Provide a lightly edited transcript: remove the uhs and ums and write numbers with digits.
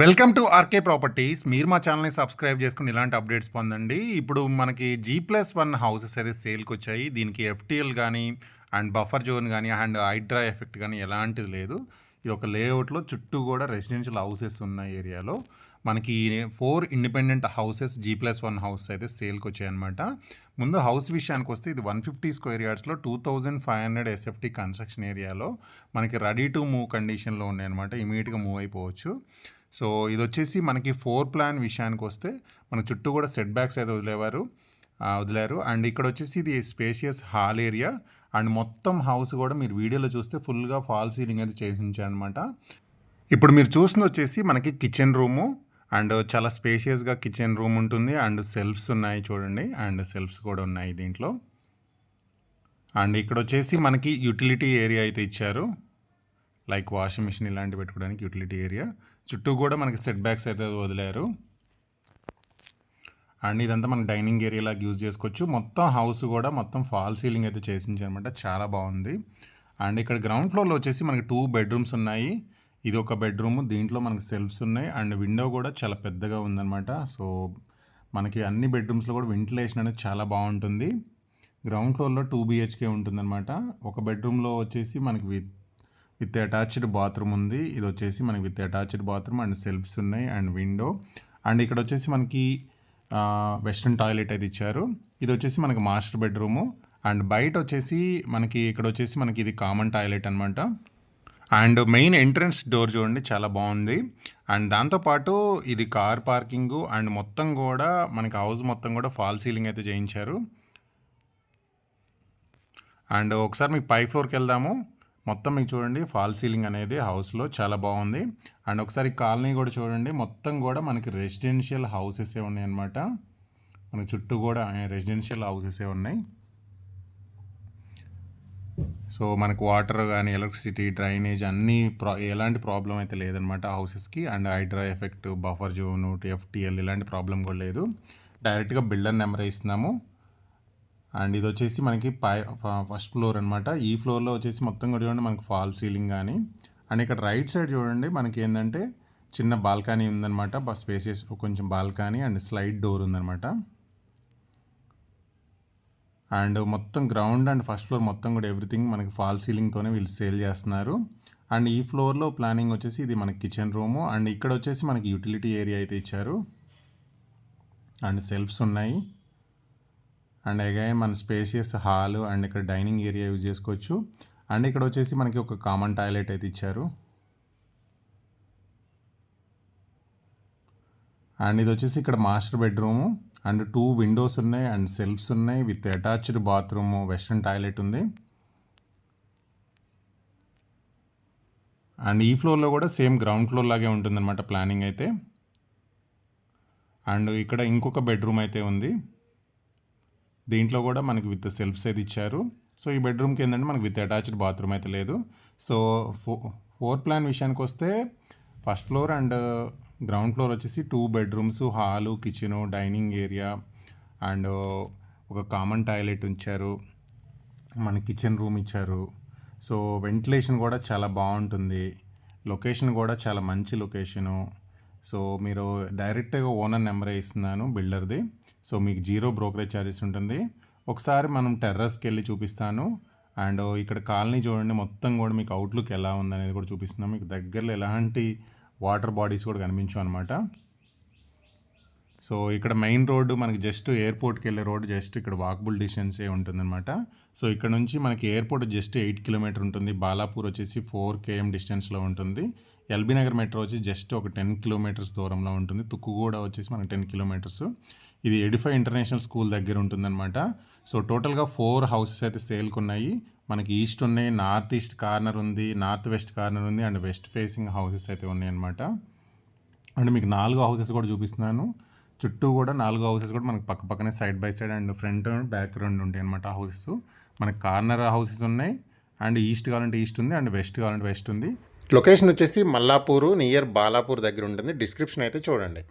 Welcome to RK properties. మీరు మా ఛానల్ని సబ్స్క్రైబ్ చేసుకుని ఇలాంటి అప్డేట్స్ పొందండి. ఇప్పుడు మనకి G+1 హౌసెస్ అయితే సేల్కి వచ్చాయి. దీనికి FTL కానీ అండ్ బఫర్ జోన్ కానీ అండ్ హైడ్రా ఎఫెక్ట్ కానీ ఎలాంటిది లేదు. ఇది ఒక లేఅవుట్లో చుట్టూ కూడా రెసిడెన్షియల్ హౌసెస్ ఉన్న ఏరియాలో మనకి 4 ఇండిపెండెంట్ హౌసెస్ G+1 హౌస్ అయితే సేల్కి వచ్చాయన్నమాట. ముందు హౌస్ విషయానికి వస్తే ఇది 150 స్క్వేర్ యార్డ్స్లో 2500 SFT కన్స్ట్రక్షన్ ఏరియాలో మనకి రెడీ టు మూవ్ కండిషన్లో ఉన్నాయన్నమాట. ఇమీడియట్గా మూవ్ అయిపోవచ్చు. సో ఇది వచ్చేసి మనకి 4 ప్లాన్ విషయానికి వస్తే మన చుట్టూ కూడా సెట్ బ్యాక్స్ అయితే వదిలారు. అండ్ ఇక్కడ వచ్చేసి ఇది స్పేషియస్ హాల్ ఏరియా అండ్ మొత్తం హౌస్ కూడా మీరు వీడియోలో చూస్తే ఫుల్గా ఫాల్ సీలింగ్ అయితే చేసి ఉంచారనమాట. ఇప్పుడు మీరు చూసింది వచ్చేసి మనకి కిచెన్ రూము అండ్ చాలా స్పేషియస్గా కిచెన్ రూమ్ ఉంటుంది అండ్ సెల్ఫ్స్ ఉన్నాయి చూడండి. అండ్ సెల్ఫ్స్ కూడా ఉన్నాయి దీంట్లో. అండ్ ఇక్కడ వచ్చేసి మనకి యూటిలిటీ ఏరియా అయితే ఇచ్చారు, లైక్ వాషింగ్ మిషన్ ఇలాంటివి పెట్టుకోవడానికి యూటిలిటీ ఏరియా. చుట్టూ కూడా మనకి సెట్ బ్యాక్స్ అయితే వదిలారు. అండ్ ఇదంతా మనకి డైనింగ్ ఏరియాలాగా యూజ్ చేసుకోవచ్చు. మొత్తం హౌస్ కూడా మొత్తం ఫాల్ సీలింగ్ అయితే చేసించారనమాట, చాలా బాగుంది. అండ్ ఇక్కడ గ్రౌండ్ ఫ్లోర్లో వచ్చేసి మనకి 2 బెడ్రూమ్స్ ఉన్నాయి. ఇది ఒక బెడ్రూమ్, దీంట్లో మనకి సెల్ఫ్స్ ఉన్నాయి అండ్ విండో కూడా చాలా పెద్దగా ఉందన్నమాట. సో మనకి అన్ని బెడ్రూమ్స్లో కూడా వెంటిలేషన్ అనేది చాలా బాగుంటుంది. గ్రౌండ్ ఫ్లోర్లో 2 BHK ఉంటుందన్నమాట. ఒక బెడ్రూమ్లో వచ్చేసి మనకి విత్ అటాచ్డ్ బాత్రూమ్ ఉంది. ఇది వచ్చేసి మనకి with attached bathroom and shelves ఉన్నాయి అండ్ విండో. అండ్ ఇక్కడ వచ్చేసి మనకి వెస్ట్రన్ టాయిలెట్ అయితే ఇచ్చారు. ఇది వచ్చేసి మనకి మాస్టర్ బెడ్రూము. అండ్ బయట వచ్చేసి మనకి ఇక్కడ వచ్చేసి మనకి ఇది కామన్ టాయిలెట్ అనమాట. అండ్ మెయిన్ ఎంట్రన్స్ డోర్ చూడండి, చాలా బాగుంది. అండ్ దాంతోపాటు ఇది కార్ పార్కింగు అండ్ మొత్తం కూడా మనకి హౌస్ మొత్తం కూడా ఫాల్ సీలింగ్ అయితే చేయించారు. అండ్ ఒకసారి మీకు పై ఫ్లోర్కి వెళ్దాము. మొత్తం మీకు చూడండి ఫాల్ సీలింగ్ అనేది హౌస్లో చాలా బాగుంది. అండ్ ఒకసారి కాలనీ కూడా చూడండి, మొత్తం కూడా మనకి రెసిడెన్షియల్ హౌసెసే ఉన్నాయి అన్నమాట. మనకి చుట్టూ కూడా రెసిడెన్షియల్ హౌసెసే ఉన్నాయి. సో మనకు వాటర్ కానీ ఎలక్ట్రిసిటీ డ్రైనేజ్ అన్నీ ఎలాంటి ప్రాబ్లం అయితే లేదనమాట హౌసెస్కి. And HYDRAA effect buffer zone FTL ఇలాంటి ప్రాబ్లం కూడా లేదు. డైరెక్ట్గా బిల్డర్ నెంబర్ ఇస్తున్నాము. అండ్ ఇది వచ్చేసి మనకి ఫస్ట్ ఫ్లోర్ అనమాట. ఈ ఫ్లోర్లో వచ్చేసి మొత్తం కూడా చూడండి మనకి ఫాల్ సీలింగ్ కానీ. అండ్ ఇక్కడ రైట్ సైడ్ చూడండి మనకి ఏంటంటే చిన్న బాల్కనీ ఉందన్నమాట, స్పేసెస్ కొంచెం బాల్కనీ అండ్ స్లైడ్ డోర్ ఉందన్నమాట. అండ్ మొత్తం గ్రౌండ్ అండ్ ఫస్ట్ ఫ్లోర్ మొత్తం కూడా ఎవ్రీథింగ్ మనకి ఫాల్ సీలింగ్తోనే వీళ్ళు సేల్ చేస్తున్నారు. అండ్ ఈ ఫ్లోర్లో ప్లానింగ్ వచ్చేసి ఇది మనకి కిచెన్ రూము. అండ్ ఇక్కడ వచ్చేసి మనకి యూటిలిటీ ఏరియా అయితే ఇచ్చారు అండ్ సెల్ఫ్స్ ఉన్నాయి. అండ్ అగైన్ మన స్పేషియస్ హాల్ అండ్ ఇక్కడ డైనింగ్ ఏరియా యూజ్ చేసుకోవచ్చు. అండ్ ఇక్కడ వచ్చేసి మనకి ఒక కామన్ టాయిలెట్ అయితే ఇచ్చారు. అండ్ ఇది వచ్చేసి ఇక్కడ మాస్టర్ బెడ్రూము అండ్ 2 విండోస్ ఉన్నాయి అండ్ సెల్ఫ్స్ ఉన్నాయి with attached bathroom, western toilet ఉంది. అండ్ ఈ ఫ్లోర్లో కూడా సేమ్ గ్రౌండ్ ఫ్లోర్ లాగే ఉంటుందన్నమాట ప్లానింగ్ అయితే. అండ్ ఇక్కడ ఇంకొక బెడ్రూమ్ అయితే ఉంది, దీంట్లో కూడా మనకి విత్ సెల్ఫ్స్ అయితే ఇచ్చారు. సో ఈ బెడ్రూమ్కి ఏంటంటే మనకి విత్ అటాచ్డ్ బాత్రూమ్ అయితే లేదు. సో 4 ప్లాన్ విషయానికి వస్తే first floor and ground floor వచ్చేసి 2 bedrooms, hall, kitchen, dining area and ఒక కామన్ టాయిలెట్ ఇచ్చారు, మన కిచెన్ రూమ్ ఇచ్చారు. సో వెంటిలేషన్ కూడా చాలా బాగుంటుంది. లొకేషన్ కూడా చాలా మంచి లొకేషను. సో మీరు డైరెక్ట్గా ఓనర్ నెంబరే ఇస్తున్నాను బిల్డర్ది. సో మీకు 0 బ్రోకరేజ్ ఛార్జెస్ ఉంటుంది. ఒకసారి మనం టెర్రస్కి వెళ్ళి చూపిస్తాను. అండ్ ఇక్కడ కాలనీ చూడండి, మొత్తం కూడా మీకు అవుట్లుక్ ఎలా ఉందనేది కూడా చూపిస్తున్నాను. మీకు దగ్గరలో ఎలాంటి వాటర్ బాడీస్ కూడా కనిపించవు అనమాట. సో ఇక్కడ మెయిన్ రోడ్డు మనకి జస్ట్ ఎయిర్పోర్ట్కి వెళ్ళే రోడ్డు జస్ట్ ఇక్కడ వాకబుల్ డిస్టెన్సే ఉంటుందన్నమాట. సో ఇక్కడ నుంచి మనకి ఎయిర్పోర్ట్ జస్ట్ 8 కిలోమీటర్ ఉంటుంది. బాలాపూర్ వచ్చేసి 4 km డిస్టెన్స్లో ఉంటుంది. ఎల్బీ నగర్ మెట్రో వచ్చి జస్ట్ ఒక 10 కిలోమీటర్స్ దూరంలో ఉంటుంది. తుక్కుగూడ వచ్చేసి మనకి 10 కిలోమీటర్స్. ఇది ఎడిఫై ఇంటర్నేషనల్ స్కూల్ దగ్గర ఉంటుందన్నమాట. సో టోటల్గా 4 హౌసెస్ అయితే సేల్కి ఉన్నాయి. మనకి ఈస్ట్ ఉన్నాయి, నార్త్ ఈస్ట్ కార్నర్ ఉంది, నార్త్ వెస్ట్ కార్నర్ ఉంది అండ్ వెస్ట్ ఫేసింగ్ హౌసెస్ అయితే ఉన్నాయి అన్నమాట. అండ్ మీకు 4 హౌసెస్ కూడా చూపిస్తున్నాను. చుట్టూ కూడా 4 హౌసెస్ కూడా మనకి పక్క పక్కనే side by side and front back రెండు ఉంటాయి అనమాట హౌసెస్. మనకి కార్నర్ హౌసెస్ ఉన్నాయి అండ్ ఈస్ట్ కావాలంటే ఈస్ట్ ఉంది అండ్ వెస్ట్ కావాలంటే వెస్ట్ ఉంది. లొకేషన్ వచ్చేసి మల్లాపూరు నియర్ బాలాపూర్ దగ్గర ఉంటుంది. డిస్క్రిప్షన్ అయితే చూడండి.